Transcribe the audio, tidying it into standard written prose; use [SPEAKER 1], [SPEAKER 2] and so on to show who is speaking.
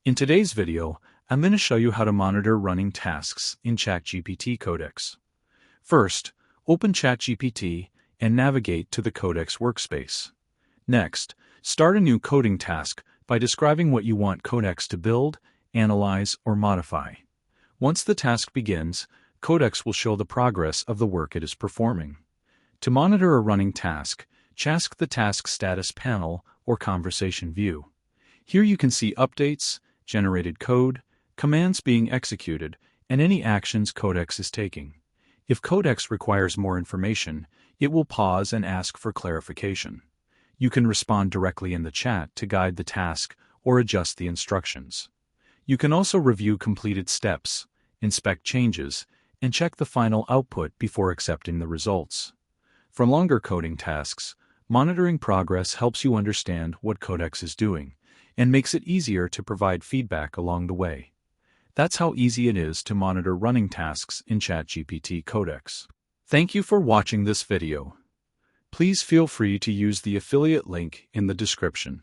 [SPEAKER 1] In today's video, I'm going to show you how to monitor running tasks in ChatGPT Codex. First, open ChatGPT and navigate to the Codex workspace. Next, start a new coding task by describing what you want Codex to build, analyze, or modify. Once the task begins, Codex will show the progress of the work it is performing. To monitor a running task, check the Task Status panel or Conversation view. Here you can see updates, generated code, commands being executed, and any actions Codex is taking. If Codex requires more information, it will pause and ask for clarification. You can respond directly in the chat to guide the task or adjust the instructions. You can also review completed steps, inspect changes, and check the final output before accepting the results. For longer coding tasks, monitoring progress helps you understand what Codex is doing and makes it easier to provide feedback along the way. That's how easy it is to monitor running tasks in ChatGPT Codex. Thank you for watching this video. Please feel free to use the affiliate link in the description.